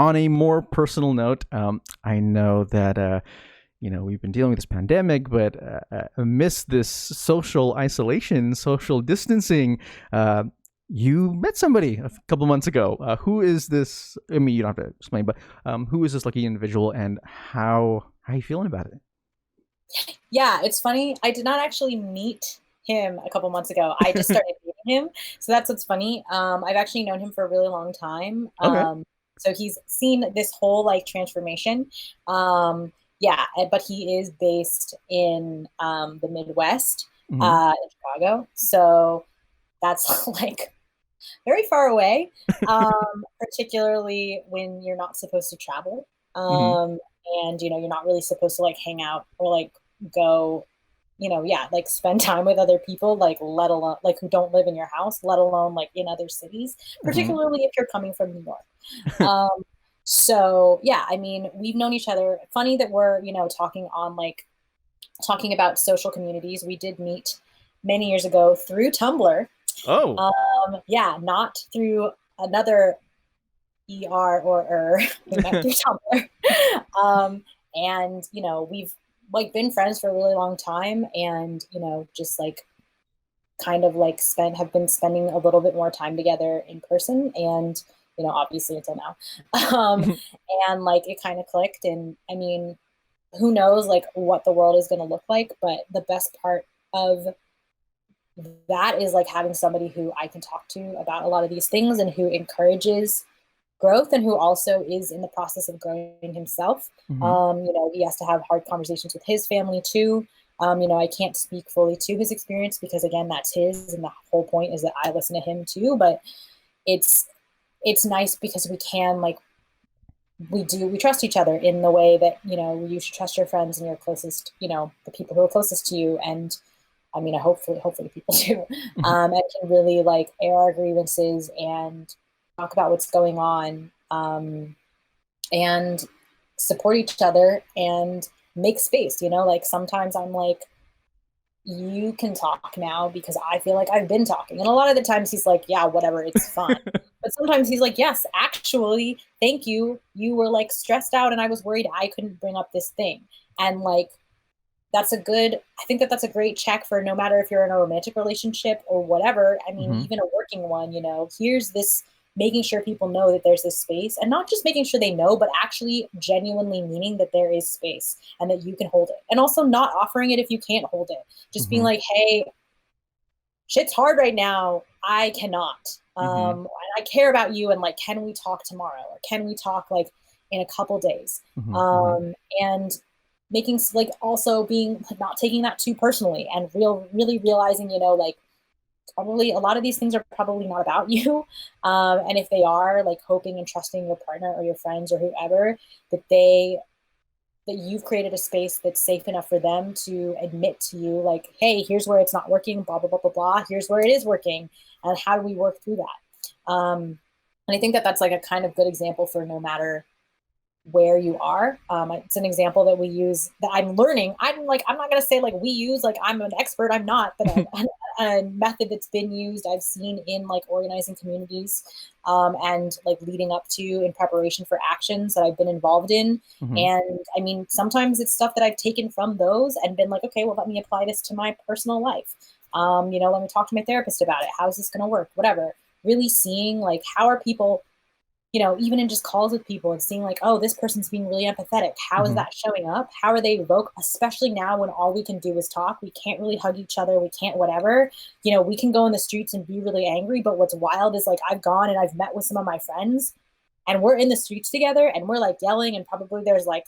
On a more personal note, I know that we've been dealing with this pandemic, but amidst this social isolation, social distancing, you met somebody a couple months ago. Who is this? I mean, you don't have to explain, but who is this lucky individual, and how are you feeling about it? Yeah, it's funny. I did not actually meet him a couple months ago. I just started dating him. So that's what's funny. I've actually known him for a really long time. Okay. So he's seen this whole like transformation. Yeah, but he is based in the Midwest, Hmm. in Chicago. So that's like very far away, particularly when you're not supposed to travel. Hmm. And you're not really supposed to like hang out or like go, yeah, like spend time with other people, like let alone like who don't live in your house, let alone like in other cities, Hmm. particularly if you're coming from New York. Um, so yeah, I mean, we've known each other. Funny that we're, talking on like talking about social communities. We did meet many years ago through Tumblr. Oh. Yeah, not through another or we met through Tumblr. And we've like been friends for a really long time, and just like kind of like spent have been spending a little bit more time together in person, and obviously until now. um and like it kind of clicked, and I mean, who knows like what the world is going to look like, but the best part of that is like having somebody who I can talk to about a lot of these things, and who encourages growth, and who also is in the process of growing himself. Hmm. He has to have hard conversations with his family too. I can't speak fully to his experience because again, that's his, and the whole point is that I listen to him too. But it's it's nice because we can like we trust each other in the way that you should trust your friends and your closest, the people who are closest to you. And I mean, hopefully people do, Hmm. and can really like air our grievances and talk about what's going on, and support each other and make space. Like sometimes I'm like, you can talk now because I feel like I've been talking. And a lot of the times he's like, yeah, whatever, it's fine. But sometimes he's like, yes, actually, thank you. You were like stressed out and I was worried I couldn't bring up this thing. And like, I think that that's a great check for no matter if you're in a romantic relationship or whatever. I mean, Hmm. even a working one, here's this, making sure people know that there's this space, and not just making sure they know, but actually genuinely meaning that there is space and that you can hold it. And also not offering it if you can't hold it. Just being Hmm. like, hey, shit's hard right now. I cannot. Hmm. And I care about you. And like, can we talk tomorrow? Or can we talk like in a couple days? Hmm. And making like also being not taking that too personally, and really realizing, like probably a lot of these things are probably not about you. And if they are, like hoping and trusting your partner or your friends or whoever that you've created a space that's safe enough for them to admit to you, like, hey, here's where it's not working, blah, blah, blah, blah, blah. Here's where it is working. And how do we work through that? And I think that that's like a kind of good example for no matter where you are. It's an example that we use that I'm learning. I'm not going to say like we use, like I'm an expert. I'm not, but a method that's been used, I've seen in like organizing communities, and like leading up to in preparation for actions that I've been involved in. Hmm. And I mean, sometimes it's stuff that I've taken from those and been like, okay, well, let me apply this to my personal life. Let me talk to my therapist about it. How's this going to work? Whatever. Really seeing like how are people, even in just calls with people and seeing like, oh, this person's being really empathetic. How is Hmm. that showing up? How are they evoke, especially now when all we can do is talk? We can't really hug each other. We can't whatever. We can go in the streets and be really angry. But what's wild is like I've gone and I've met with some of my friends and we're in the streets together and we're like yelling, and probably there's like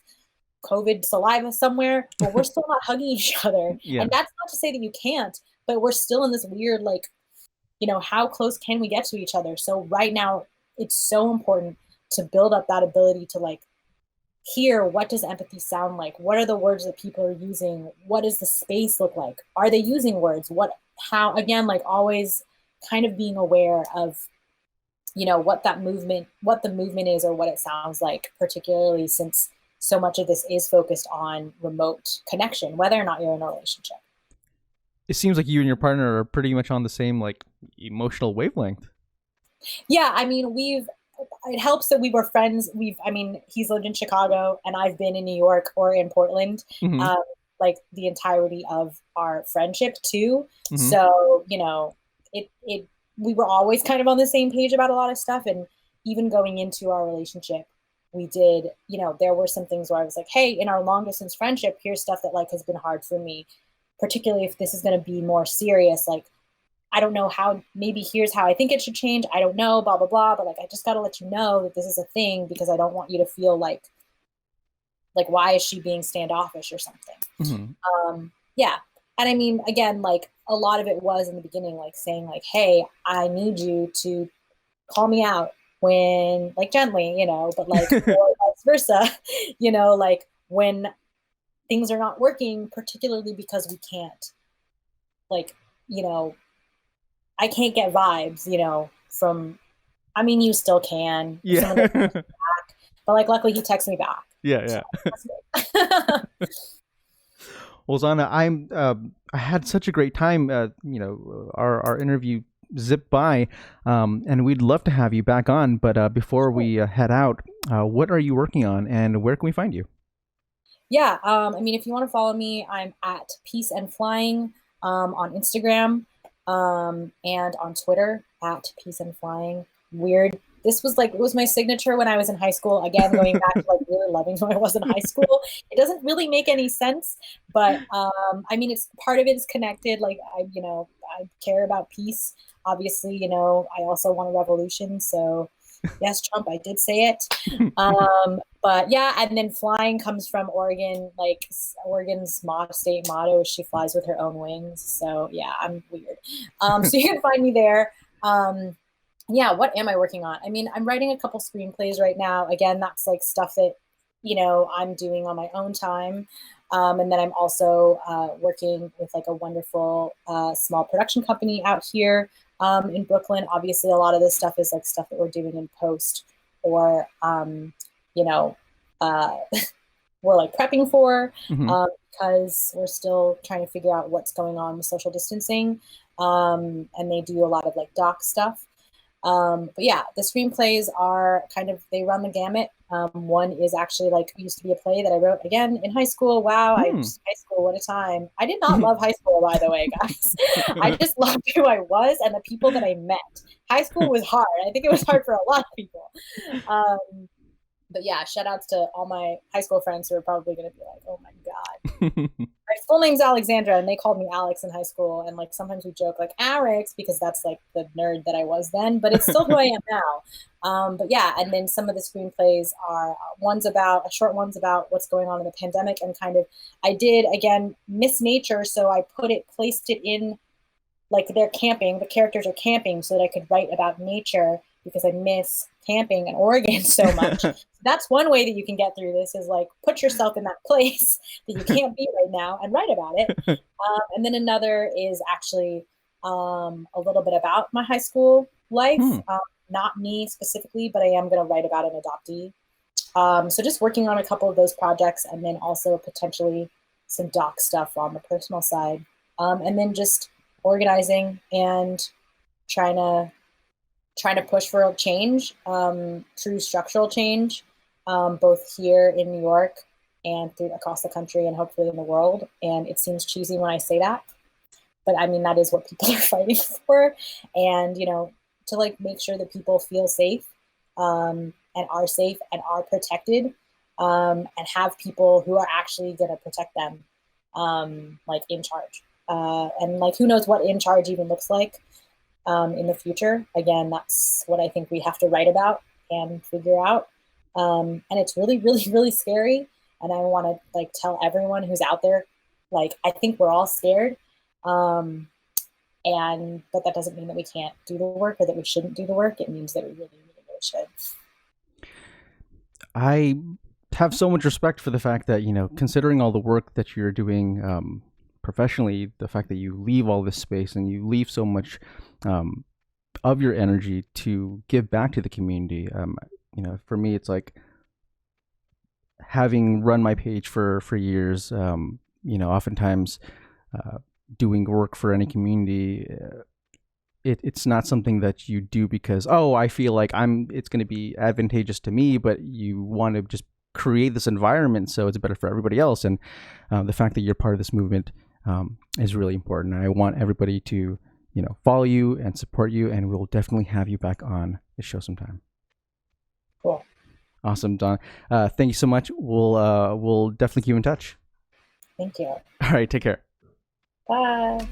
COVID saliva somewhere, but we're still not hugging each other. Yeah. And that's not to say that you can't, but we're still in this weird like, how close can we get to each other? So right now, it's so important to build up that ability to like hear, what does empathy sound like? What are the words that people are using? What does the space look like? Are they using words? How, again, like always kind of being aware of, what the movement is or what it sounds like, particularly since so much of this is focused on remote connection, whether or not you're in a relationship. It seems like you and your partner are pretty much on the same like emotional wavelength. Yeah, I mean, we've it helps that we were friends. I mean, he's lived in Chicago and I've been in New York or in Portland, Hmm. um, like the entirety of our friendship too. Hmm. So, we were always kind of on the same page about a lot of stuff. And even going into our relationship, we did, there were some things where I was like, hey, in our long distance friendship, here's stuff that like has been hard for me, particularly if this is going to be more serious. Like, I don't know how, maybe here's how I think it should change. I don't know, blah, blah, blah. But like, I just got to let you know that this is a thing because I don't want you to feel like, why is she being standoffish or something? Hmm. Yeah. And I mean, again, like a lot of it was in the beginning, like saying like, hey, I need you to call me out when like gently, but like, or vice versa, like when things are not working, particularly because we can't like, you know, I can't get vibes, from, I mean, you still can if someone doesn't Yeah. text me back, but like, luckily he texts me back. So Yeah. Yeah. that's good. Well, Zana, I had such a great time. Our interview zipped by, and we'd love to have you back on. But before Sure. we head out, what are you working on, and where can we find you? Yeah. I mean, if you want to follow me, I'm at Peace and Flying on Instagram and on Twitter at Peace and Flying. Weird. This was like, it was my signature when I was in high school. Again, going back to like really loving who I was in high school. It doesn't really make any sense, but I mean, it's part of it is connected. Like I care about peace. Obviously, I also want a revolution. So yes, Trump, I did say it. But yeah, and then flying comes from Oregon. Like Oregon's state motto is "She flies with her own wings." So yeah, I'm weird. So you can find me there. Yeah, what am I working on? I mean, I'm writing a couple screenplays right now. Again, that's like stuff that I'm doing on my own time. And then I'm also working with like a wonderful small production company out here in Brooklyn. Obviously, a lot of this stuff is like stuff that we're doing in post or you know, uh, we're like prepping for Hmm. because we're still trying to figure out what's going on with social distancing. And they do a lot of like doc stuff. But yeah, the screenplays are kind of, they run the gamut. One is actually like used to be a play that I wrote again in high school. Wow, Hmm. high school, what a time. I did not love high school, by the way, guys. I just loved who I was and the people that I met. High school was hard. I think it was hard for a lot of people. Um, but yeah, shout outs to all my high school friends who are probably going to be like, oh my God. My full name's Alexandra, and they called me Alex in high school. And like sometimes we joke like Alex because that's like the nerd that I was then, but it's still who I am now. But yeah, and then some of the screenplays are a short one's about what's going on in the pandemic, and kind of I did again miss nature, so I placed it in like they're camping, the characters are camping so that I could write about nature because I miss camping in Oregon so much. That's one way that you can get through this is like put yourself in that place that you can't be right now and write about it. And then another is actually a little bit about my high school life. Hmm. Not me specifically, but I am going to write about an adoptee. So just working on a couple of those projects and then also potentially some doc stuff on the personal side. And then just organizing and trying to trying to push for a change, true structural change, both here in New York and through across the country and hopefully in the world. And it seems cheesy when I say that, but I mean that is what people are fighting for. And to like make sure that people feel safe and are safe and are protected, and have people who are actually going to protect them, like in charge. And like who knows what in charge even looks like in the future. Again, that's what I think we have to write about and figure out. And it's really, really, really scary. And I want to like tell everyone who's out there, like I think we're all scared. Um, but that doesn't mean that we can't do the work or that we shouldn't do the work. It means that we really, really, really should. I have so much respect for the fact that, considering all the work that you're doing professionally, the fact that you leave all this space and you leave so much um, of your energy to give back to the community. For me, it's like having run my page for years. Oftentimes doing work for any community. it's not something that you do because, oh, I feel like it's going to be advantageous to me, but you want to just create this environment so it's better for everybody else. And the fact that you're part of this movement is really important. I want everybody to, follow you and support you, and we'll definitely have you back on the show sometime. Cool. Awesome, Don. Thank you so much. We'll definitely keep in touch. Thank you. All right, take care. Bye.